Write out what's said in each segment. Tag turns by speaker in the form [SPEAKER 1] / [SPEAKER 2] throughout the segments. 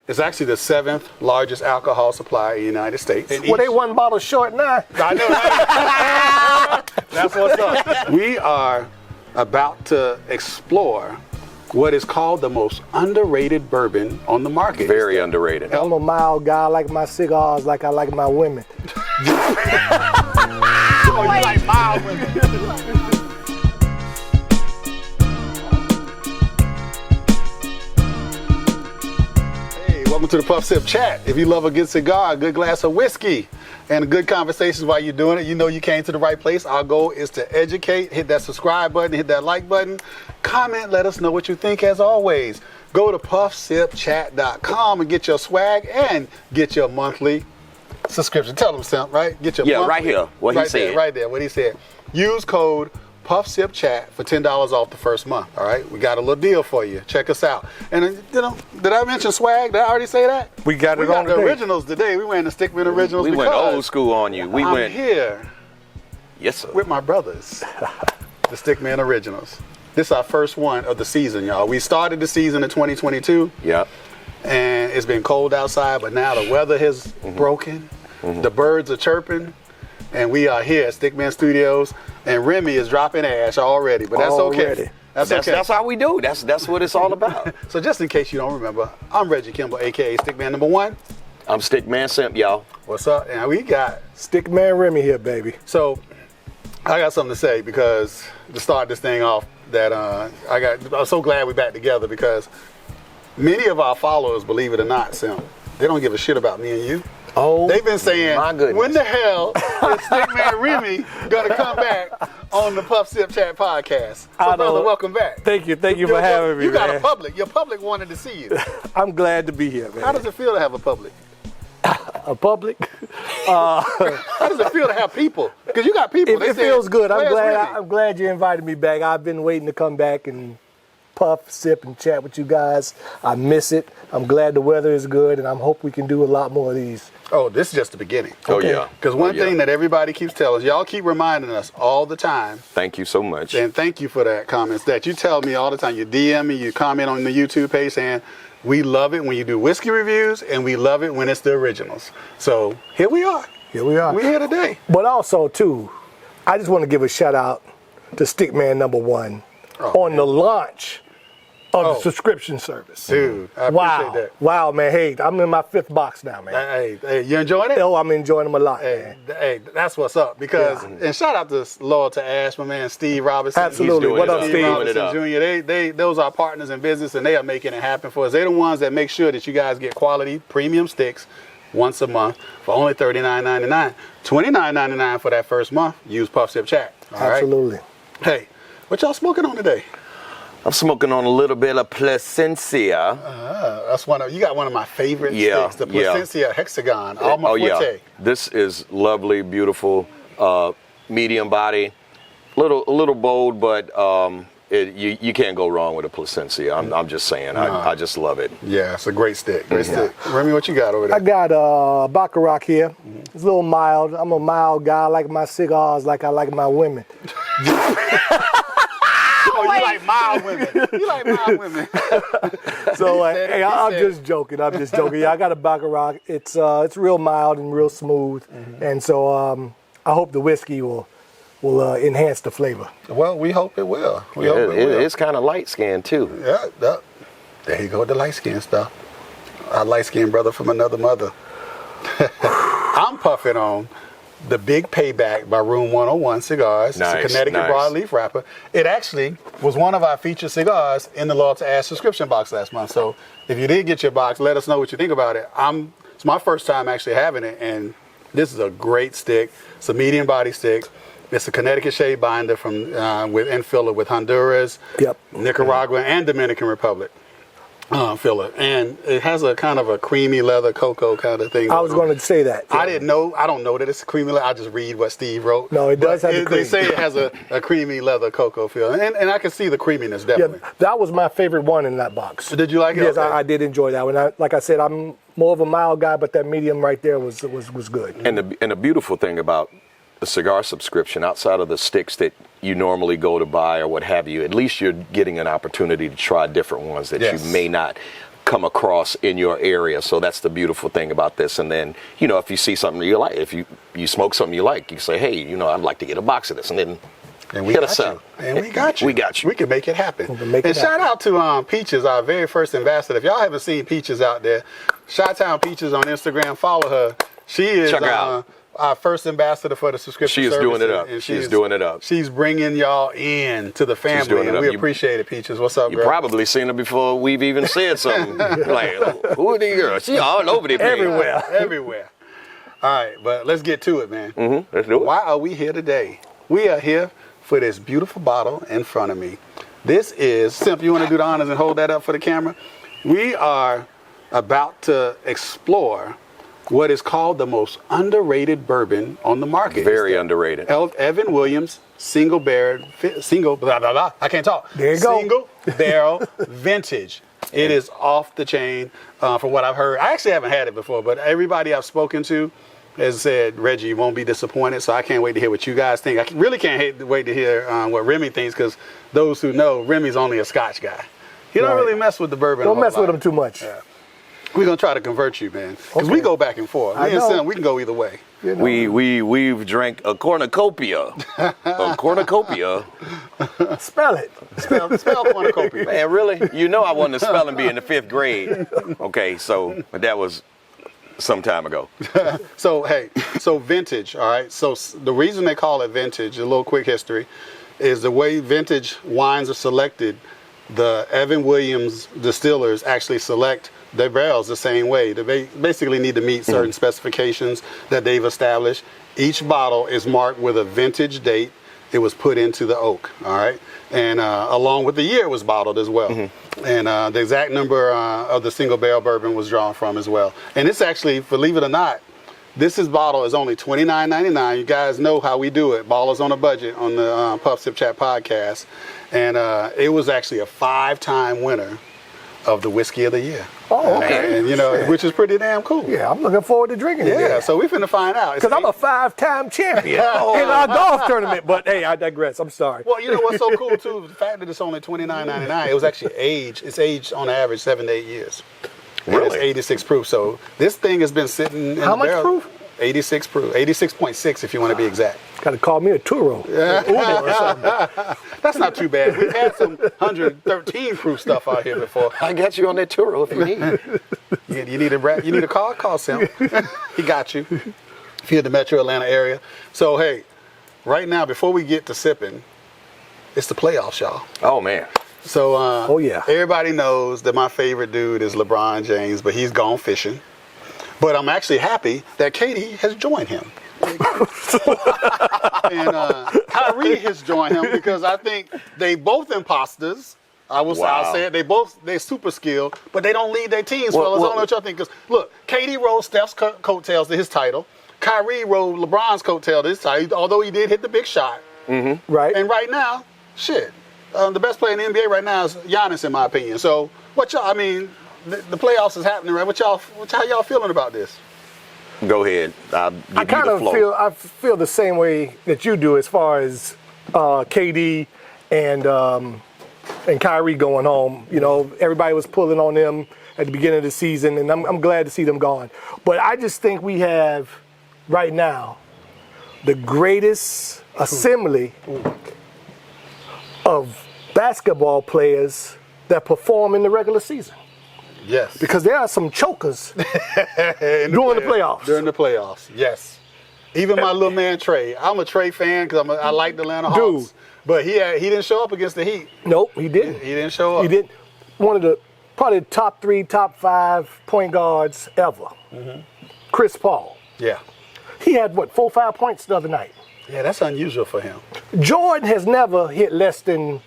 [SPEAKER 1] It's actually the 7th largest alcohol supplier in the United States.
[SPEAKER 2] Well, they one bottle short now.
[SPEAKER 1] I know, right? That's what's up. We are about to explore what is called the most underrated bourbon on the market.
[SPEAKER 3] Very underrated.
[SPEAKER 2] I'm a mild guy. I like my cigars like I like my women.
[SPEAKER 1] Oh, you like mild women. Welcome to the Puff Sip Chat. If you love a good cigar, a good glass of whiskey, and good conversations while you're doing it, you know you came to the right place. Our goal is to educate. Hit that subscribe button, hit that like button, comment, let us know what you think as always. Go to puffsipchat.com and get your swag and get your monthly subscription. Tell them, Simp, right? Get your monthly,
[SPEAKER 3] right here, what he said.
[SPEAKER 1] Right there, what he said. Use code PuffSipChat for $10 off the first month. All right, we got a little deal for you. Check us out. And did I mention swag? Did I already say that?
[SPEAKER 2] We got
[SPEAKER 1] the originals today. We wearing the StickMen Originals.
[SPEAKER 3] We went old school on you.
[SPEAKER 1] I'm here.
[SPEAKER 3] Yes, sir.
[SPEAKER 1] With my brothers, the StickMen Originals. This is our first one of the season, y'all. We started the season in 2022.
[SPEAKER 3] Yep.
[SPEAKER 1] And it's been cold outside, but now the weather has broken. The birds are chirping. And we are here at StickMen Studios, and Remy is dropping ash already, but that's okay. That's okay.
[SPEAKER 3] That's how we do. That's what it's all about.
[SPEAKER 1] So just in case you don't remember, I'm Reggie Kimble, a.k.a. StickMan #1.
[SPEAKER 3] I'm StickMan Simp, y'all.
[SPEAKER 1] What's up? And we got
[SPEAKER 2] StickMan Remy here, baby.
[SPEAKER 1] So I got something to say because to start this thing off, that I'm so glad we're back together because many of our followers, believe it or not, Simp, they don't give a shit about me and you.
[SPEAKER 2] Oh,
[SPEAKER 1] they've been saying,
[SPEAKER 3] my goodness,
[SPEAKER 1] when the hell is StickMan Remy gonna come back on the Puff Sip Chat podcast? So, brother, welcome back.
[SPEAKER 2] Thank you for having me.
[SPEAKER 1] You got a public. Your public wanted to see you.
[SPEAKER 2] I'm glad to be here, man.
[SPEAKER 1] How does it feel to have a public?
[SPEAKER 2] A public?
[SPEAKER 1] How does it feel to have people? Because you got people.
[SPEAKER 2] It feels good. I'm glad you invited me back. I've been waiting to come back and puff, sip, and chat with you guys. I miss it. I'm glad the weather is good, and I hope we can do a lot more of these.
[SPEAKER 1] Oh, this is just the beginning.
[SPEAKER 3] Okay. Oh, yeah.
[SPEAKER 1] Because one thing that everybody keeps telling us, y'all keep reminding us all the time.
[SPEAKER 3] Thank you so much.
[SPEAKER 1] And thank you for that comments that you tell me all the time. You DM me, you comment on the YouTube page saying, we love it when you do whiskey reviews, and we love it when it's the originals. So here we are.
[SPEAKER 2] Here we are.
[SPEAKER 1] We're here today.
[SPEAKER 2] But also, too, I just want to give a shout out to StickMan #1 on the launch of the subscription service.
[SPEAKER 1] Dude, I appreciate that.
[SPEAKER 2] Wow, man. Hey, I'm in my 5th box now, man.
[SPEAKER 1] Hey, you enjoying it?
[SPEAKER 2] Oh, I'm enjoying them a lot, man.
[SPEAKER 1] Hey, that's what's up. Because, and shout out to Loyal to Ash, my man, Steve Robinson.
[SPEAKER 2] Absolutely. What up, Steve?
[SPEAKER 1] Robinson Jr. Those are our partners in business, and they are making it happen for us. They're the ones that make sure that you guys get quality premium sticks once a month for only $39.99. $29.99 for that first month. Use Puff Sip Chat. All
[SPEAKER 2] Absolutely.
[SPEAKER 1] Right? Hey, what y'all smoking on today?
[SPEAKER 3] I'm smoking on a little bit of Plasencia.
[SPEAKER 1] That's you got one of my favorite sticks, the Plasencia Hexagon, Alma Forte.
[SPEAKER 3] Yeah. This is lovely, beautiful, medium body, a little bold, but you can't go wrong with a Plasencia. I'm just saying, I just love it.
[SPEAKER 1] Yeah, it's a great stick, stick. Remy, what you got over there?
[SPEAKER 2] I got Baccarat here. It's a little mild. I'm a mild guy. I like my cigars like I like my women.
[SPEAKER 1] Oh, you like mild women. You like mild women.
[SPEAKER 2] So, hey, I'm just joking. Yeah, I got a Baccarat. It's real mild and real smooth, and so I hope the whiskey will enhance the flavor.
[SPEAKER 1] Well, we hope it will.
[SPEAKER 3] It's kind of light skinned too.
[SPEAKER 1] Yeah, there you go with the light skin stuff. Our light skinned brother from another mother. I'm puffing on the Big Payback by Room 101 Cigars.
[SPEAKER 3] Nice,
[SPEAKER 1] it's a Connecticut broadleaf wrapper. It actually was one of our featured cigars in the Loyal to Ash subscription box last month. So if you did get your box, let us know what you think about it. It's my first time actually having it, and this is a great stick. It's a medium body stick. It's a Connecticut shade binder from with filler with Honduras, Nicaragua, and Dominican Republic. Filler, and it has a kind of a creamy leather cocoa kind of thing.
[SPEAKER 2] I was going to say that.
[SPEAKER 1] I didn't know. I don't know that it's creamy leather. I just read what Steve wrote.
[SPEAKER 2] No, it does have the cream.
[SPEAKER 1] They say it has a creamy leather cocoa feel, and I can see the creaminess definitely.
[SPEAKER 2] Yeah, that was my favorite one in that box.
[SPEAKER 1] Did you like it?
[SPEAKER 2] Yes, okay. I did enjoy that one. Like I said, I'm more of a mild guy, but that medium right there was good.
[SPEAKER 3] And the beautiful thing about the cigar subscription, outside of the sticks that you normally go to buy or what have you, at least you're getting an opportunity to try different ones that you may not come across in your area. So that's the beautiful thing about this. And then, if you see something you like, if you smoke something you like, you say, hey, I'd like to get a box of this. And then
[SPEAKER 1] we got you. And we got you.
[SPEAKER 3] We got you.
[SPEAKER 1] We can make it happen. Shout out to Peaches, our very first ambassador. If y'all haven't seen Peaches out there, Chi-Town Peaches on Instagram, follow her. She is
[SPEAKER 3] Check her out.
[SPEAKER 1] Our first ambassador for the subscription service.
[SPEAKER 3] She is doing it up.
[SPEAKER 1] And
[SPEAKER 3] She's doing it up.
[SPEAKER 1] She's bringing y'all in to the family.
[SPEAKER 3] She's doing it
[SPEAKER 1] and
[SPEAKER 3] up.
[SPEAKER 1] we appreciate it, Peaches. What's up,
[SPEAKER 3] You
[SPEAKER 1] girl?
[SPEAKER 3] probably seen her before we've even said something. Like, who are these girls? She all over the place.
[SPEAKER 1] Everywhere. All right, but let's get to it, man.
[SPEAKER 3] Let's do it.
[SPEAKER 1] Why are we here today? We are here for this beautiful bottle in front of me. This is, Simp, you want to do the honors and hold that up for the camera? We are about to explore what is called the most underrated bourbon on the market.
[SPEAKER 3] Very underrated.
[SPEAKER 1] Evan Williams single barrel, I can't talk.
[SPEAKER 2] There you go.
[SPEAKER 1] Single barrel vintage. It is off the chain from what I've heard. I actually haven't had it before, but everybody I've spoken to has said, Reggie, you won't be disappointed, so I can't wait to hear what you guys think. I really can't wait to hear what Remy thinks, because those who know, Remy's only a Scotch guy. He don't really mess with the bourbon.
[SPEAKER 2] Don't mess with him too much.
[SPEAKER 1] Yeah. We're going to try to convert you, man, because we go back and forth. Me and Sam, we can go either way.
[SPEAKER 3] We've drank a cornucopia. A cornucopia.
[SPEAKER 2] Spell it.
[SPEAKER 1] Spell cornucopia.
[SPEAKER 3] Man, really? I wanted to spell and be in the 5th grade. Okay, so that was some time ago.
[SPEAKER 1] So vintage, all right? So the reason they call it vintage, a little quick history, is the way vintage wines are selected. The Evan Williams distillers actually select their barrels the same way. They basically need to meet certain specifications that they've established. Each bottle is marked with a vintage date. It was put into the oak, all right? And along with the year it was bottled as well. And the exact number of the single barrel bourbon was drawn from as well. And it's actually, believe it or not, bottle is only $29.99. You guys know how we do it. Ballers on a budget on the Puff Sip Chat podcast. And it was actually a 5-time winner of the Whiskey of the Year.
[SPEAKER 2] Oh, okay.
[SPEAKER 1] And, which is pretty damn cool.
[SPEAKER 2] Yeah, I'm looking forward to drinking it.
[SPEAKER 1] Yeah, so we're finna find out.
[SPEAKER 2] Because I'm a 5-time champion in our golf tournament. But hey, I digress. I'm sorry.
[SPEAKER 1] Well, you know what's so cool too? The fact that it's only $29.99. It was actually aged. It's aged on average 7 to 8 years. Really? It's 86 proof. So this thing has been sitting in
[SPEAKER 2] How much
[SPEAKER 1] barrel.
[SPEAKER 2] proof?
[SPEAKER 1] 86 proof. 86.6 if you want to be exact.
[SPEAKER 2] Got to call me a Turo. Uber or something.
[SPEAKER 1] That's not too bad. We've had some 113 proof stuff out here before.
[SPEAKER 3] I got you on that Turo if you need.
[SPEAKER 1] You need a call? Call Sam. He got you. If you're in the Metro Atlanta area. So hey, right now before we get to sipping, it's the playoffs, y'all.
[SPEAKER 3] Oh man.
[SPEAKER 1] So everybody knows that my favorite dude is LeBron James, but he's gone fishing. But I'm actually happy that Katie has joined him. And Kyrie has joined him because I think they both imposters. I'll say it. They're super skilled, but they don't lead their teams, fellas. I don't know what y'all think. Because look, Katie rode Steph's coattails to his title. Kyrie rode LeBron's coattail to his title, although he did hit the big shot.
[SPEAKER 2] Mm-hmm. Right.
[SPEAKER 1] And right now, the best player in the NBA right now is Giannis, in my opinion. So the playoffs is happening, right? How y'all feeling about this?
[SPEAKER 3] Go ahead.
[SPEAKER 2] I kind of feel the same way that you do as far as KD and Kyrie going home. Everybody was pulling on them at the beginning of the season, and I'm glad to see them gone. But I just think we have right now the greatest assembly of basketball players that perform in the regular season.
[SPEAKER 1] Yes.
[SPEAKER 2] Because there are some chokers during the playoffs.
[SPEAKER 1] During the playoffs, yes. Even my little man Trey. I'm a Trey fan because I like the Atlanta Hawks. Dude. But he didn't show up against the Heat.
[SPEAKER 2] Nope, he didn't.
[SPEAKER 1] He didn't show up.
[SPEAKER 2] He didn't. One of the probably top 3, top 5 point guards ever. Mm-hmm. Chris Paul.
[SPEAKER 1] Yeah.
[SPEAKER 2] He had, 4 or 5 points the other night.
[SPEAKER 1] Yeah, that's unusual for him.
[SPEAKER 2] Jordan has never hit less than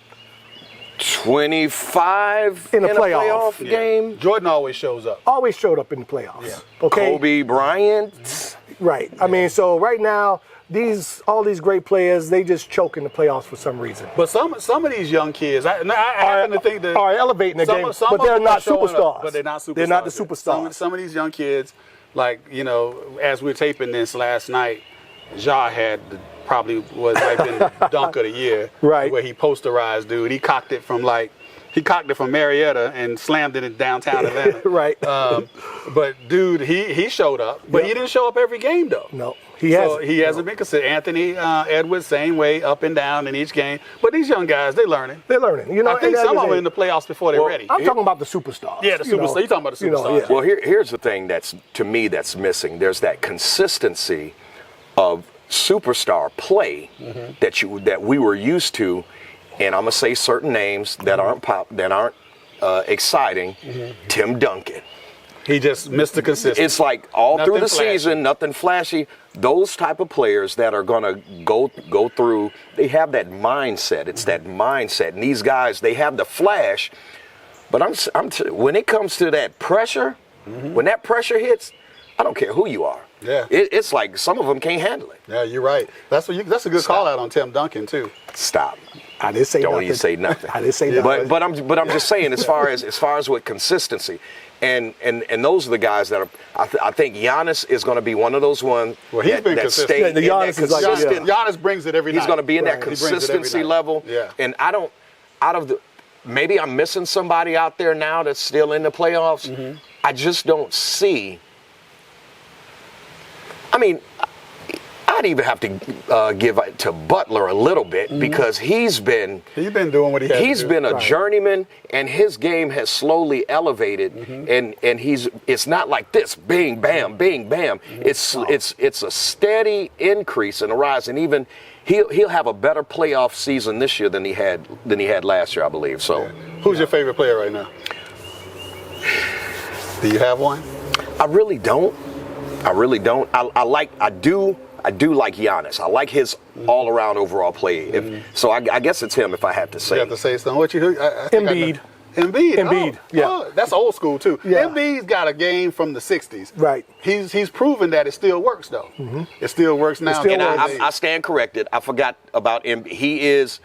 [SPEAKER 3] 25 in a playoff game.
[SPEAKER 1] Yeah. Jordan always shows up.
[SPEAKER 2] Always showed up in the playoffs. Yeah. Okay.
[SPEAKER 3] Kobe Bryant.
[SPEAKER 2] Right. Yeah. So right now, all these great players, they just choke in the playoffs for some reason.
[SPEAKER 1] But some of these young kids, I happen to think that
[SPEAKER 2] are elevating the game, but they're not superstars.
[SPEAKER 1] But they're not superstars.
[SPEAKER 2] They're not the superstars.
[SPEAKER 1] Some of these young kids, as we're taping this last night, Ja had probably might have been the dunk of the year.
[SPEAKER 2] Right.
[SPEAKER 1] Where he posterized, dude. He cocked it from he cocked it from Marietta and slammed it in downtown Atlanta.
[SPEAKER 2] Right.
[SPEAKER 1] But dude, he showed up, but he didn't show up every game though.
[SPEAKER 2] No, he hasn't.
[SPEAKER 1] He hasn't been considered. Anthony Edwards, same way, up and down in each game. But these young guys, they're learning.
[SPEAKER 2] They're learning. You know,
[SPEAKER 1] I think some of them in the playoffs before they're ready.
[SPEAKER 2] I'm talking about the superstars.
[SPEAKER 1] Yeah, the superstars. You're talking about the superstars.
[SPEAKER 3] Well, here's the thing that's, to me, that's missing. There's that consistency of superstar play that we were used to, and I'm gonna say certain names that aren't exciting. Tim Duncan.
[SPEAKER 1] He just missed the consistency.
[SPEAKER 3] It's like all
[SPEAKER 1] Nothing
[SPEAKER 3] through the
[SPEAKER 1] flashy.
[SPEAKER 3] season, nothing flashy. Those type of players that are gonna go through, they have that mindset. It's that mindset, and these guys, they have the flash. But when it comes to that pressure, when that pressure hits, I don't care who you are.
[SPEAKER 1] Yeah.
[SPEAKER 3] It's like some of them can't handle it.
[SPEAKER 1] Yeah, you're right. That's a good call out on Tim Duncan too.
[SPEAKER 3] Stop.
[SPEAKER 2] I didn't say
[SPEAKER 3] Don't
[SPEAKER 2] nothing.
[SPEAKER 3] even say nothing.
[SPEAKER 2] I didn't say nothing.
[SPEAKER 3] But I'm just saying, as far as with consistency, and those are the guys that are. I think Giannis is going to be one of those ones.
[SPEAKER 1] Well, he's been
[SPEAKER 3] that
[SPEAKER 1] consistent.
[SPEAKER 3] stay
[SPEAKER 2] Yeah, the
[SPEAKER 3] in that
[SPEAKER 2] Giannis is like-
[SPEAKER 3] consistent.
[SPEAKER 1] Giannis brings it every night.
[SPEAKER 3] He's going to be in that
[SPEAKER 1] He brings it every
[SPEAKER 3] consistency
[SPEAKER 1] night.
[SPEAKER 3] level.
[SPEAKER 1] Yeah.
[SPEAKER 3] And maybe I'm missing somebody out there now that's still in the playoffs. I just don't see. I mean, I'd even have to give it to Butler a little bit because he's been
[SPEAKER 1] doing what he has.
[SPEAKER 3] He's been a journeyman, and his game has slowly elevated. And it's not like this, bing bam, bing bam. It's a steady increase and a rise, and even he'll have a better playoff season this year than he had last year, I believe. So,
[SPEAKER 1] Who's your favorite player right now? Do you have one?
[SPEAKER 3] I really don't. I do like Giannis. I like his all-around overall play. So I guess it's him if I had to say.
[SPEAKER 1] You have to say something. What you? I think
[SPEAKER 2] Embiid.
[SPEAKER 1] Embiid.
[SPEAKER 2] Yeah.
[SPEAKER 1] Oh, that's old school too.
[SPEAKER 2] Yeah.
[SPEAKER 1] Embiid's got a game from the '60s.
[SPEAKER 2] Right.
[SPEAKER 1] He's proven that it still works though. It still works now.
[SPEAKER 2] still
[SPEAKER 3] And
[SPEAKER 2] works.
[SPEAKER 3] I stand corrected. I forgot about him. He is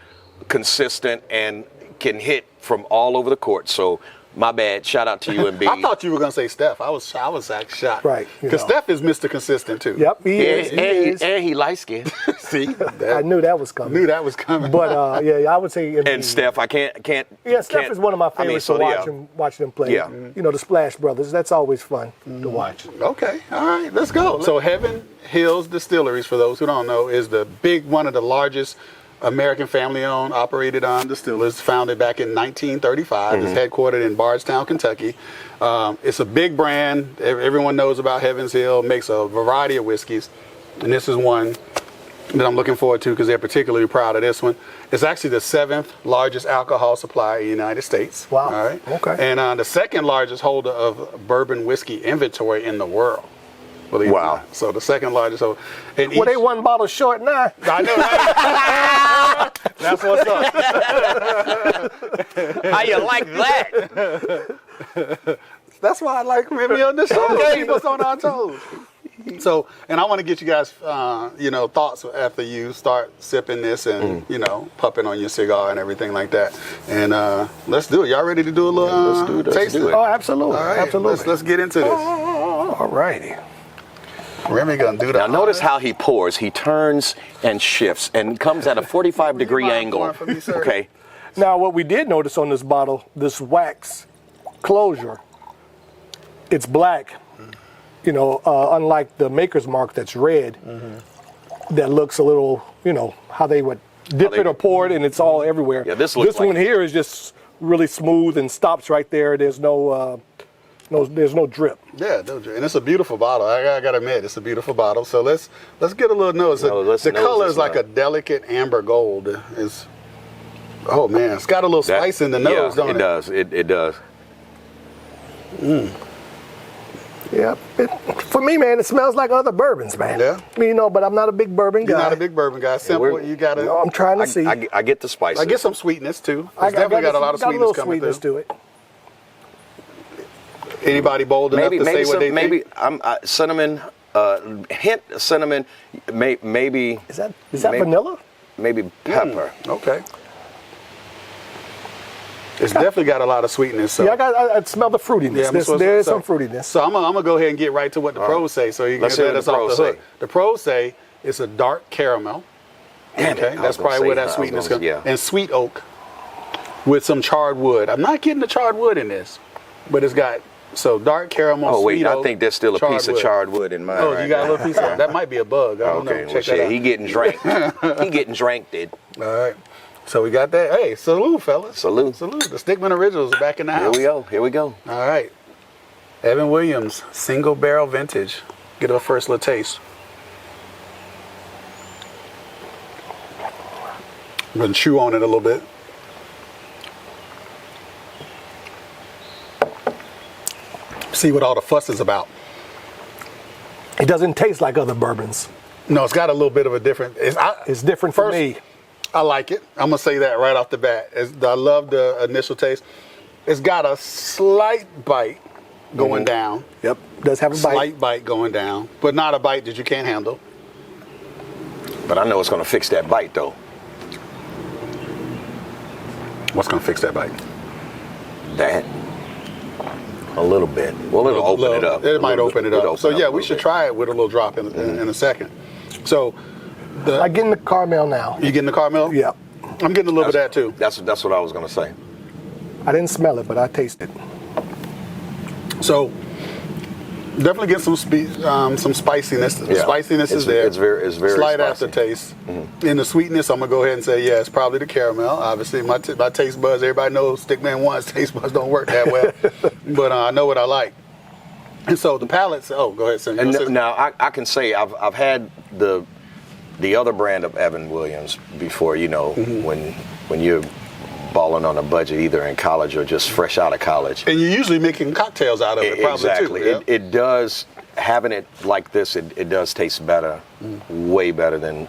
[SPEAKER 3] consistent and can hit from all over the court. So my bad. Shout out to you, Embiid.
[SPEAKER 1] I thought you were gonna say Steph. I was actually shocked.
[SPEAKER 2] Right, you
[SPEAKER 1] Because
[SPEAKER 2] know.
[SPEAKER 1] Steph is Mr. Consistent too.
[SPEAKER 2] Yep, he is.
[SPEAKER 3] and he light skinned.
[SPEAKER 1] See,
[SPEAKER 2] I knew that was coming.
[SPEAKER 1] knew that was coming.
[SPEAKER 2] But I would say Embiid.
[SPEAKER 3] And Steph, I can't.
[SPEAKER 2] Yeah, Steph
[SPEAKER 3] can't-
[SPEAKER 2] is one of my favorites to watch them play.
[SPEAKER 3] Yeah.
[SPEAKER 2] You know, the Splash Brothers. That's always fun to watch.
[SPEAKER 1] Okay, all right, let's go. So Heaven Hills Distilleries, for those who don't know, is one of the largest American family-owned, operated distillers, founded back in 1935. It's headquartered in Bardstown, Kentucky. It's a big brand. Everyone knows about Heaven's Hill. Makes a variety of whiskeys, and this is one that I'm looking forward to because they're particularly proud of this one. It's actually the 7th largest alcohol supplier in the United States.
[SPEAKER 2] Wow.
[SPEAKER 1] All right.
[SPEAKER 2] Okay.
[SPEAKER 1] And the 2nd largest holder of bourbon whiskey inventory in the world. Believe it or
[SPEAKER 3] Wow.
[SPEAKER 1] not. So the 2nd largest. So, and
[SPEAKER 2] Well, they one bottle short now.
[SPEAKER 1] I know, right? That's what's up.
[SPEAKER 3] How you like that?
[SPEAKER 1] That's why I like Remy on the show. Keep us on our toes. So, and I want to get you guys, thoughts after you start sipping this and, puffing on your cigar and everything like that. And let's do it. Y'all ready to do a little tasting?
[SPEAKER 2] Oh, absolutely.
[SPEAKER 1] All right,
[SPEAKER 2] Absolutely.
[SPEAKER 1] let's get into this.
[SPEAKER 2] All righty.
[SPEAKER 1] Remy gonna do that.
[SPEAKER 3] Now notice how he pours. He turns and shifts and comes at a 45-degree angle.
[SPEAKER 1] For me, sir?
[SPEAKER 3] Okay.
[SPEAKER 2] Now, what we did notice on this bottle, this wax closure, it's black. Unlike the maker's mark that's red, that looks a little, how they would dip it or pour it, and it's all everywhere.
[SPEAKER 3] Yeah, this looks
[SPEAKER 2] This one here is just really smooth and stops right there. There's no drip.
[SPEAKER 1] Yeah, and it's a beautiful bottle. I gotta admit, it's a beautiful bottle. So let's get a little nose. The color is like a delicate amber gold. Oh man, it's got a little spice in the nose, don't it?
[SPEAKER 3] It does. It does.
[SPEAKER 2] Yeah. For me, man, it smells like other bourbons, man.
[SPEAKER 1] Yeah.
[SPEAKER 2] But I'm not a big bourbon guy.
[SPEAKER 1] You're not a big bourbon guy. Simple. You gotta.
[SPEAKER 2] No, I'm trying to see.
[SPEAKER 3] I get the spices.
[SPEAKER 1] I get some sweetness too. It's
[SPEAKER 2] I
[SPEAKER 1] definitely got a lot of sweetness coming
[SPEAKER 2] sweetness
[SPEAKER 1] through.
[SPEAKER 2] to it.
[SPEAKER 1] Anybody bold enough to say what they think?
[SPEAKER 3] Cinnamon. Hint of cinnamon. Maybe.
[SPEAKER 2] Is that vanilla?
[SPEAKER 3] Maybe pepper.
[SPEAKER 1] Okay. It's definitely got a lot of sweetness. So.
[SPEAKER 2] Yeah, I smell the fruitiness. There is some fruitiness.
[SPEAKER 1] So I'm gonna go ahead and get right to what the pros say, so you can let us off the hook. The pros say it's a dark caramel. Okay, that's probably where that sweetness comes.
[SPEAKER 3] Yeah.
[SPEAKER 1] And sweet oak. with some charred wood. I'm not getting the charred wood in this, but it's got dark caramel.
[SPEAKER 3] Oh wait,
[SPEAKER 1] sweet
[SPEAKER 3] I
[SPEAKER 1] oak,
[SPEAKER 3] think there's still a piece of
[SPEAKER 1] wood.
[SPEAKER 3] charred wood in mine.
[SPEAKER 1] Oh,
[SPEAKER 3] right
[SPEAKER 1] you got
[SPEAKER 3] now.
[SPEAKER 1] a little piece of that might be a bug. I don't know.
[SPEAKER 3] Okay, well
[SPEAKER 1] Check that
[SPEAKER 3] shit,
[SPEAKER 1] out.
[SPEAKER 3] he getting drank. He getting dranked.
[SPEAKER 1] All right. So we got that. Hey, salute, fellas.
[SPEAKER 3] Salute.
[SPEAKER 1] Salute. The StickMen Originals are back in the house.
[SPEAKER 3] Here we go.
[SPEAKER 1] All right. Evan Williams, single barrel vintage. Get a first little taste. I'm going to chew on it a little bit. See what all the fuss is about.
[SPEAKER 2] It doesn't taste like other bourbons.
[SPEAKER 1] No, it's got a little bit of a different.
[SPEAKER 2] It's different for me.
[SPEAKER 1] I like it. I'm gonna say that right off the bat. I love the initial taste. It's got a slight bite going down.
[SPEAKER 2] Yep, does have a bite.
[SPEAKER 1] Slight bite going down, but not a bite that you can't handle.
[SPEAKER 3] But I know it's gonna fix that bite though.
[SPEAKER 1] What's gonna fix that bite?
[SPEAKER 3] That. A little bit. Well, it'll open it up.
[SPEAKER 1] It might open it up. So yeah, we should try it with a little drop in a second. So.
[SPEAKER 2] I'm getting the caramel now.
[SPEAKER 1] You getting the caramel?
[SPEAKER 2] Yeah.
[SPEAKER 1] I'm getting a little bit of that too.
[SPEAKER 3] That's what I was gonna say.
[SPEAKER 2] I didn't smell it, but I tasted it.
[SPEAKER 1] So definitely get some spiciness. The spiciness is there.
[SPEAKER 3] It's very
[SPEAKER 1] slight
[SPEAKER 3] spicy.
[SPEAKER 1] aftertaste. In the sweetness, I'm gonna go ahead and say it's probably the caramel. Obviously, my taste buds. Everybody knows StickMan 1's taste buds don't work that well, but I know what I like. And so the palates. Oh, go ahead, Sam.
[SPEAKER 3] And now I can say I've had the other brand of Evan Williams before. You know, when you're balling on a budget, either in college or just fresh out of college.
[SPEAKER 1] And you're usually making cocktails out of it, probably
[SPEAKER 3] exactly.
[SPEAKER 1] too. Yeah?
[SPEAKER 3] It does, having it like this, it does taste better, way better than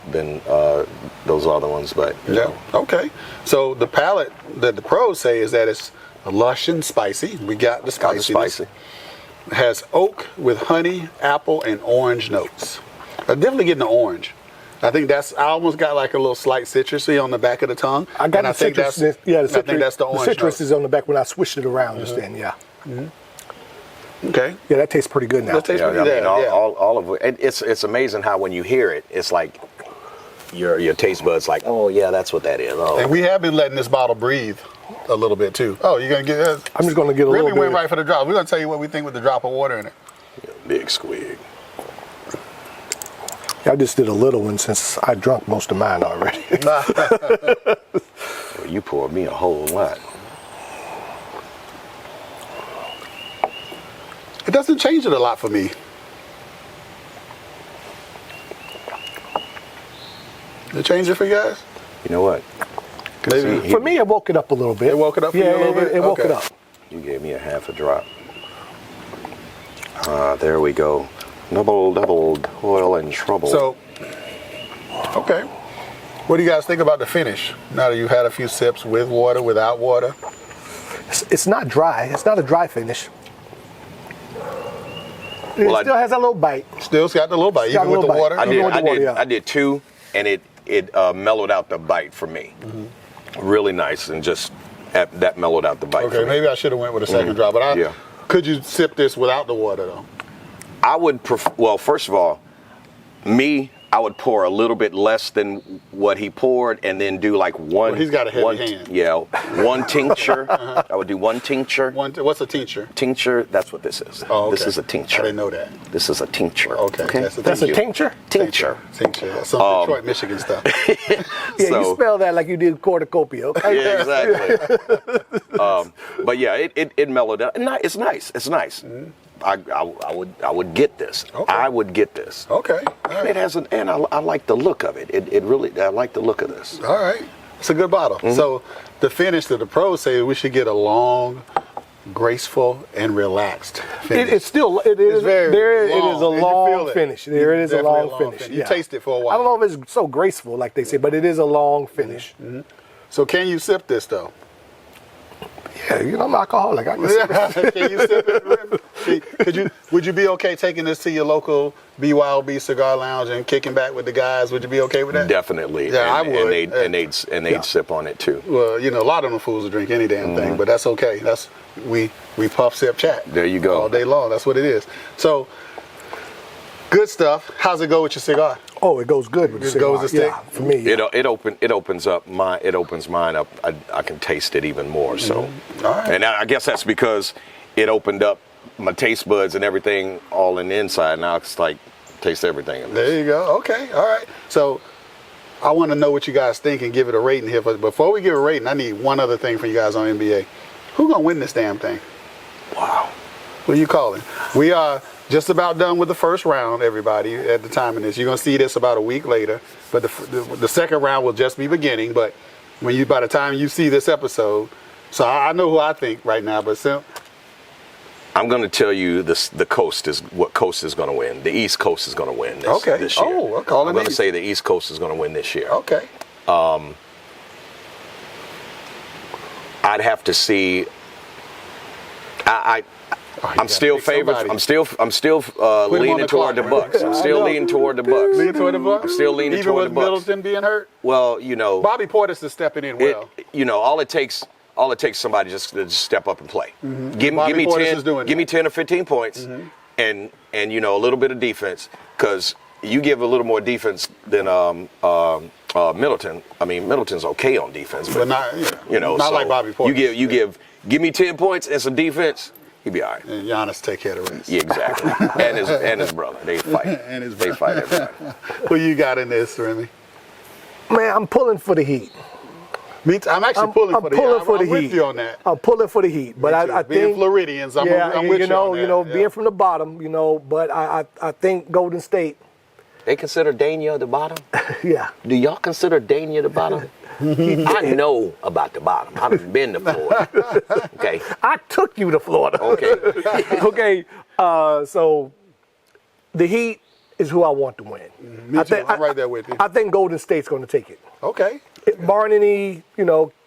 [SPEAKER 3] those other ones. But you know.
[SPEAKER 1] Okay. So the palate that the pros say is that it's lush and spicy. We got the spiciness.
[SPEAKER 3] Spicy.
[SPEAKER 1] It has oak with honey, apple, and orange notes. I'm definitely getting the orange. I think I almost got like a little slight citrusy on the back of the tongue.
[SPEAKER 2] I got the citrus. Yeah, the citrus.
[SPEAKER 1] I think that's the orange.
[SPEAKER 2] The citrus
[SPEAKER 1] note.
[SPEAKER 2] is on the back when I swished it around. Just then, yeah.
[SPEAKER 1] Okay.
[SPEAKER 2] Yeah, that tastes pretty good now.
[SPEAKER 1] That tastes pretty good.
[SPEAKER 3] All of it. It's amazing how when you hear it, it's like your taste buds like, oh yeah, that's what that is. Oh.
[SPEAKER 1] And we have been letting this bottle breathe a little bit too. Oh, you're gonna get?
[SPEAKER 2] I'm just gonna get a little bit.
[SPEAKER 1] Really went right for the drop. We're gonna tell you what we think with the drop of water in it.
[SPEAKER 3] Big squig.
[SPEAKER 2] I just did a little one since I drunk most of mine already.
[SPEAKER 3] Well, you poured me a whole lot.
[SPEAKER 1] It doesn't change it a lot for me. Did it change it for you guys?
[SPEAKER 3] You know what?
[SPEAKER 1] Maybe.
[SPEAKER 2] For me, it woke it up a little bit.
[SPEAKER 1] It woke it up for you a little bit?
[SPEAKER 2] It woke
[SPEAKER 1] Okay.
[SPEAKER 2] it up.
[SPEAKER 3] You gave me a half a drop. There we go. Doubled, oil and trouble.
[SPEAKER 1] So, okay. What do you guys think about the finish? Now that you've had a few sips with water, without water?
[SPEAKER 2] It's not dry. It's not a dry finish. It still has a little bite.
[SPEAKER 1] Still's got the little bite, even with the water?
[SPEAKER 3] I did two, and it mellowed out the bite for me. Really nice, and just that mellowed out the bite.
[SPEAKER 1] Okay,
[SPEAKER 3] for me.
[SPEAKER 1] maybe I should have went with a second drop, but could you sip this without the water though?
[SPEAKER 3] I would prefer, well, first of all, I would pour a little bit less than what he poured and then do like one.
[SPEAKER 1] Well, he's got a heavy hand.
[SPEAKER 3] Yeah, one tincture. I would do one tincture.
[SPEAKER 1] What's a tincture?
[SPEAKER 3] Tincture, that's what this is.
[SPEAKER 1] Oh, okay.
[SPEAKER 3] This is a tincture.
[SPEAKER 1] I didn't know that.
[SPEAKER 3] This is a tincture.
[SPEAKER 1] Okay.
[SPEAKER 2] That's a tincture?
[SPEAKER 3] Tincture.
[SPEAKER 1] Tincture. That's some Detroit, Michigan stuff.
[SPEAKER 2] Yeah, you spell that like you did cornucopia, okay?
[SPEAKER 3] Yeah, exactly. But yeah, it mellowed out. It's nice. It's nice. I would get this.
[SPEAKER 1] Okay.
[SPEAKER 3] I would get this.
[SPEAKER 1] Okay. All
[SPEAKER 3] And
[SPEAKER 1] right.
[SPEAKER 3] it has I like the look of it. It really, I like the look of this.
[SPEAKER 1] All right. It's a good bottle. So the finish that the pros say we should get a long, graceful, and relaxed finish.
[SPEAKER 2] It is
[SPEAKER 1] long.
[SPEAKER 2] a
[SPEAKER 1] And you feel
[SPEAKER 2] long
[SPEAKER 1] it.
[SPEAKER 2] finish. There it is a
[SPEAKER 1] Definitely
[SPEAKER 2] long finish.
[SPEAKER 1] You taste it for a while.
[SPEAKER 2] I don't know if it's so graceful like they say, but it is a long finish.
[SPEAKER 1] So can you sip this though?
[SPEAKER 2] Yeah, you know I'm an alcoholic. I can sip.
[SPEAKER 1] Can you sip it? Would you be okay taking this to your local BYOB cigar lounge and kicking back with the guys? Would you be okay with that?
[SPEAKER 3] Definitely.
[SPEAKER 1] Yeah, I
[SPEAKER 3] and,
[SPEAKER 1] would.
[SPEAKER 3] And they'd sip on it too.
[SPEAKER 1] Well, you know, a lot of them fools will drink any damn thing, but that's okay. That's we puff, sip, chat.
[SPEAKER 3] There you go.
[SPEAKER 1] All day long. That's what it is. So Good stuff. How's it go with your cigar?
[SPEAKER 2] Oh, it goes good with the cigar.
[SPEAKER 1] Goes the stick?
[SPEAKER 2] Yeah, for me. Yeah.
[SPEAKER 3] It opens mine up. I can taste it even more. So,
[SPEAKER 1] All right.
[SPEAKER 3] and I guess that's because it opened up my taste buds and everything all in the inside. Now it's like taste everything. In this.
[SPEAKER 1] There you go. Okay. All right. So I want to know what you guys think and give it a rating here. But before we give a rating, I need one other thing from you guys on NBA. Who gonna win this damn thing?
[SPEAKER 3] Wow.
[SPEAKER 1] What are you calling? We are just about done with the first round, everybody, at the time of this. You're going to see this about a week later. But the second round will just be beginning. But by the time you see this episode, so I know who I think right now, but Simp.
[SPEAKER 3] I'm going to tell you the coast is what coast is going to win. The East Coast is going to win this year.
[SPEAKER 1] Oh, I'm calling
[SPEAKER 3] I'm going to say the East Coast is going to win this year.
[SPEAKER 1] Okay.
[SPEAKER 3] I'd have to see. I'm still favored. I'm still leaning toward the Bucks. I'm still leaning toward the Bucks.
[SPEAKER 1] Leaning toward the Bucks?
[SPEAKER 3] I'm still leaning
[SPEAKER 1] Even
[SPEAKER 3] toward
[SPEAKER 1] with
[SPEAKER 3] the Bucks.
[SPEAKER 1] Middleton being hurt?
[SPEAKER 3] Well, you know,
[SPEAKER 1] Bobby Portis is stepping in well.
[SPEAKER 3] all it takes somebody just to step up and play. Give
[SPEAKER 1] Bobby
[SPEAKER 3] me
[SPEAKER 1] Portis is doing
[SPEAKER 3] 10. Give me
[SPEAKER 1] that.
[SPEAKER 3] 10 or 15 points, and a little bit of defense, because you give a little more defense than Middleton. I mean, Middleton's okay on defense, but
[SPEAKER 1] not, not
[SPEAKER 3] so
[SPEAKER 1] like Bobby Portis.
[SPEAKER 3] Give me 10 points and some defense. He'd be all right.
[SPEAKER 1] And Giannis take care of the rest.
[SPEAKER 3] Yeah, exactly. and his brother. They fight.
[SPEAKER 1] And his
[SPEAKER 3] They fight every night.
[SPEAKER 1] Who you got in this, Remy?
[SPEAKER 2] Man, I'm pulling for the Heat.
[SPEAKER 1] I'm actually pulling for the Heat. I'm with you on that.
[SPEAKER 2] I'm pulling for the Heat, but I
[SPEAKER 1] being
[SPEAKER 2] think
[SPEAKER 1] Floridians, I'm with you on that.
[SPEAKER 2] being from the bottom, but I think Golden State.
[SPEAKER 3] They consider Dania the bottom?
[SPEAKER 2] Yeah.
[SPEAKER 3] Do y'all consider Dania the bottom? I know about the bottom. I've been to Florida. Okay.
[SPEAKER 2] I took you to Florida.
[SPEAKER 3] Okay.
[SPEAKER 2] Okay. So the Heat is who I want to win.
[SPEAKER 1] Me too. I'm right there with you.
[SPEAKER 2] I think Golden State's going to take it.
[SPEAKER 1] Okay.
[SPEAKER 2] Barring any,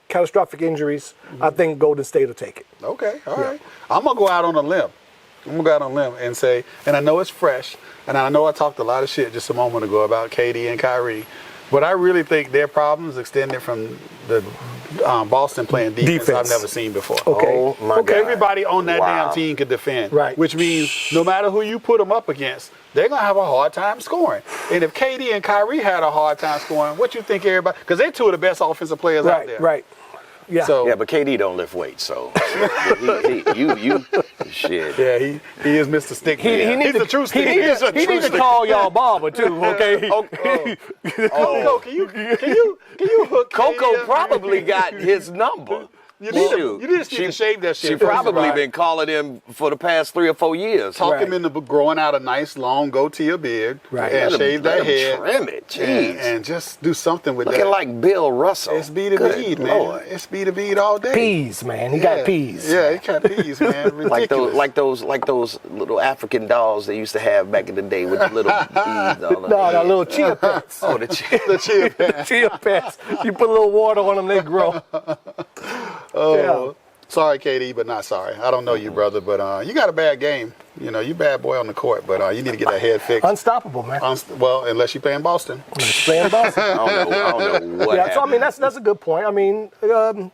[SPEAKER 2] catastrophic injuries, I think Golden State will take it.
[SPEAKER 1] Okay. All right. I'm going to go out on a limb. And say, and I know it's fresh, and I know I talked a lot of shit just a moment ago about KD and Kyrie, but I really think their problems extended from the Boston playing defense I've never seen before.
[SPEAKER 2] Okay.
[SPEAKER 3] Oh, my God.
[SPEAKER 1] Everybody on that
[SPEAKER 3] Wow.
[SPEAKER 1] damn team could defend.
[SPEAKER 2] Right.
[SPEAKER 1] Which means no matter who you put them up against, they're going to have a hard time scoring. And if KD and Kyrie had a hard time scoring, what you think everybody, because they're two of the best offensive players out there.
[SPEAKER 2] Right. Yeah.
[SPEAKER 1] So,
[SPEAKER 3] Yeah, but KD don't lift weights, so you shit.
[SPEAKER 1] yeah, he is Mr. Stickman. He's a true Stickman.
[SPEAKER 2] He needs to call y'all barber too, okay?
[SPEAKER 1] Coco, can you hook KD
[SPEAKER 3] Coco
[SPEAKER 1] up?
[SPEAKER 3] probably got his number.
[SPEAKER 1] You just need to shave that shit.
[SPEAKER 3] She probably been calling him for the past 3 or 4 years.
[SPEAKER 1] Talk him into growing out a nice long goatee or beard, and shave that head,
[SPEAKER 3] trim it, jeez,
[SPEAKER 1] and just do something with
[SPEAKER 3] looking
[SPEAKER 1] that.
[SPEAKER 3] like Bill Russell.
[SPEAKER 1] It's B to B, man.
[SPEAKER 3] Lord.
[SPEAKER 1] It's B to B all day.
[SPEAKER 2] Peas, man. He got peas.
[SPEAKER 1] Yeah, he got peas, man. Ridiculous.
[SPEAKER 3] like those little African dolls they used to have back in the day with the little beads on them.
[SPEAKER 2] No, the little chia pets.
[SPEAKER 3] Oh, the chia.
[SPEAKER 1] The chia pet.
[SPEAKER 2] Chia pets. You put a little water on them, they grow.
[SPEAKER 1] Oh, sorry, KD, but not sorry. I don't know you, brother, but you got a bad game. You bad boy on the court, but you need to get that head fixed.
[SPEAKER 2] Unstoppable, man.
[SPEAKER 1] Well, unless you play in Boston.
[SPEAKER 2] Playing Boston.
[SPEAKER 3] I don't know what
[SPEAKER 2] Yeah, so I mean
[SPEAKER 3] happened.
[SPEAKER 2] that's a good point. I mean, the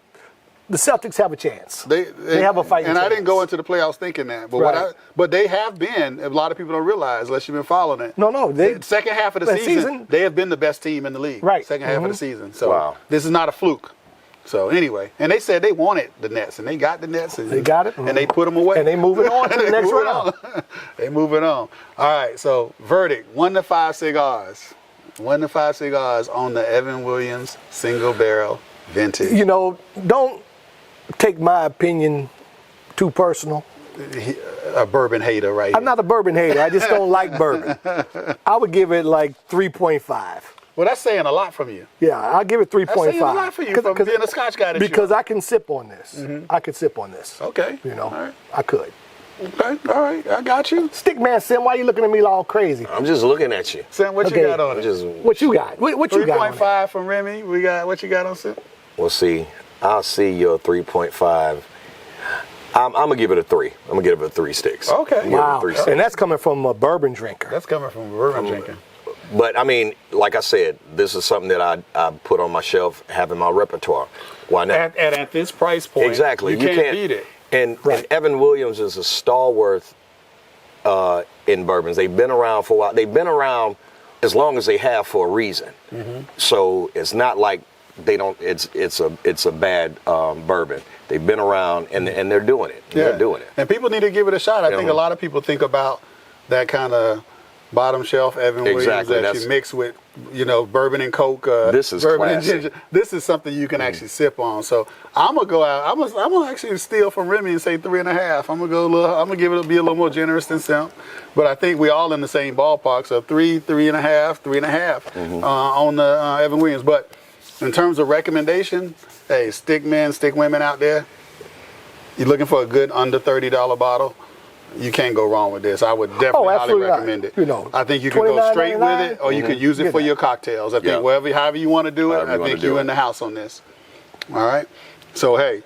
[SPEAKER 2] Celtics have a chance. They have a fighting
[SPEAKER 1] and
[SPEAKER 2] chance.
[SPEAKER 1] I didn't go into the playoffs thinking that, but
[SPEAKER 2] Right.
[SPEAKER 1] but they have been. A lot of people don't realize, unless you've been following it.
[SPEAKER 2] No,
[SPEAKER 1] The second half of the
[SPEAKER 2] the
[SPEAKER 1] season, they have been the best team in the league.
[SPEAKER 2] Right.
[SPEAKER 1] Second half of the season. So
[SPEAKER 3] Wow.
[SPEAKER 1] this is not a fluke. So anyway, and they said they wanted the Nets, and they got the Nets. And
[SPEAKER 2] They got it.
[SPEAKER 1] and they put them away.
[SPEAKER 2] And they moving on to the
[SPEAKER 1] They
[SPEAKER 2] next
[SPEAKER 1] moving
[SPEAKER 2] round.
[SPEAKER 1] on. They moving on. All right. So verdict: 1 to 5 cigars. 1 to 5 cigars on the Evan Williams single barrel vintage.
[SPEAKER 2] Don't take my opinion too personal.
[SPEAKER 1] A bourbon hater, right?
[SPEAKER 2] I'm not a bourbon hater. I just don't like bourbon. I would give it like 3.5.
[SPEAKER 1] Well, that's saying a lot from you.
[SPEAKER 2] Yeah, I'll give it 3.5.
[SPEAKER 1] That's saying a lot for you from being a Scotch guy that
[SPEAKER 2] because
[SPEAKER 1] you are.
[SPEAKER 2] I can sip on this. I could sip on this.
[SPEAKER 1] Okay.
[SPEAKER 2] All
[SPEAKER 1] right.
[SPEAKER 2] I could.
[SPEAKER 1] Okay. All right. I got you.
[SPEAKER 2] StickMan Simp, why you looking at me all crazy?
[SPEAKER 3] I'm just looking at you.
[SPEAKER 1] Sam, what
[SPEAKER 2] Okay.
[SPEAKER 1] you got on it?
[SPEAKER 2] What you got? What you got on it?
[SPEAKER 1] 3.5 from Remy. We got what you got on Sam?
[SPEAKER 3] We'll see. I'll see your 3.5. I'm gonna give it a 3. I'm gonna give it 3 sticks.
[SPEAKER 1] Okay.
[SPEAKER 3] I'm gonna give it
[SPEAKER 2] Wow.
[SPEAKER 3] 3 sticks.
[SPEAKER 2] And that's coming from a bourbon drinker.
[SPEAKER 1] That's coming from bourbon drinking.
[SPEAKER 3] But I mean, like I said, this is something that I put on my shelf, have in my repertoire. Why not?
[SPEAKER 1] At this price point,
[SPEAKER 3] Exactly.
[SPEAKER 1] you can't beat it.
[SPEAKER 3] And
[SPEAKER 2] Right.
[SPEAKER 3] Evan Williams is a stalwart in bourbons. They've been around for a while. They've been around as long as they have for a reason. So it's not like they don't. It's a bad bourbon. They've been around and they're doing it.
[SPEAKER 1] Yeah.
[SPEAKER 3] They're doing it.
[SPEAKER 1] And people need to give it a shot. I think a lot of people think about that kind of bottom shelf Evan Williams that you mix with, bourbon and Coke.
[SPEAKER 3] This is
[SPEAKER 1] bourbon
[SPEAKER 3] classic.
[SPEAKER 1] and ginger. This is something you can actually sip on. So I'm gonna go out. I'm gonna actually steal from Remy and say 3.5. I'm gonna give it be a little more generous than Simp. But I think we all in the same ballpark. So 3.5, 3.5 on the Evan Williams. But in terms of recommendation, hey, stickmen, stick women out there, you're looking for a good under $30 bottle, you can't go wrong with this. I would definitely highly recommend it. I think you can go straight with it, or you can use it for your cocktails. I think however you want to do it, I think you're in the house on this. All right? So, hey,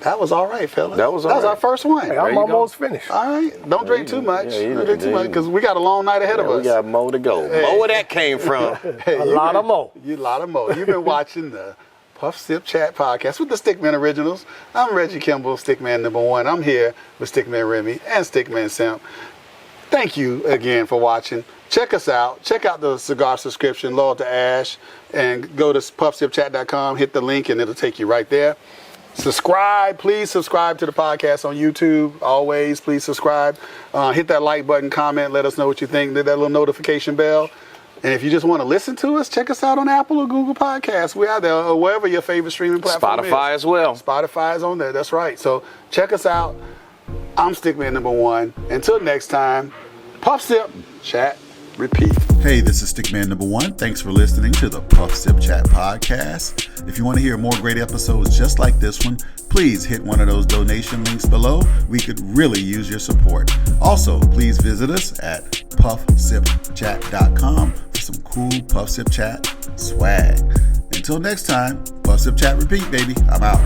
[SPEAKER 1] that was all right, fellas.
[SPEAKER 3] That was
[SPEAKER 1] our first one.
[SPEAKER 2] Hey, I'm almost finished.
[SPEAKER 1] All right. Don't drink too much. Don't drink too much, because we got a long night ahead of us.
[SPEAKER 3] We got more to go.
[SPEAKER 1] Hey.
[SPEAKER 3] More where that came from.
[SPEAKER 1] Hey,
[SPEAKER 2] a lot of more.
[SPEAKER 1] You've been watching the Puff Sip Chat podcast with the StickMen Originals. I'm Reggie Kimble, StickMan #1. I'm here with StickMan Remy and StickMan Simp. Thank you again for watching. Check us out. Check out the cigar subscription, Loyal to Ash, and go to puffsipchat.com, hit the link, and it'll take you right there. Subscribe. Please subscribe to the podcast on YouTube. Always, please subscribe. Hit that like button, comment, let us know what you think. Hit that little notification bell. And if you just want to listen to us, check us out on Apple or Google Podcasts. We're out there, or wherever your favorite streaming platform is.
[SPEAKER 3] Spotify as well.
[SPEAKER 1] Spotify is on there. That's right. So check us out. I'm StickMan #1. Until next time, Puff Sip Chat Repeat.
[SPEAKER 4] Hey, this is StickMan #1. Thanks for listening to the Puff Sip Chat podcast. If you want to hear more great episodes just like this one, please hit one of those donation links below. We could really use your support. Also, please visit us at puffsipchat.com for some cool Puff Sip Chat swag. Until next time, Puff Sip Chat Repeat, baby. I'm out.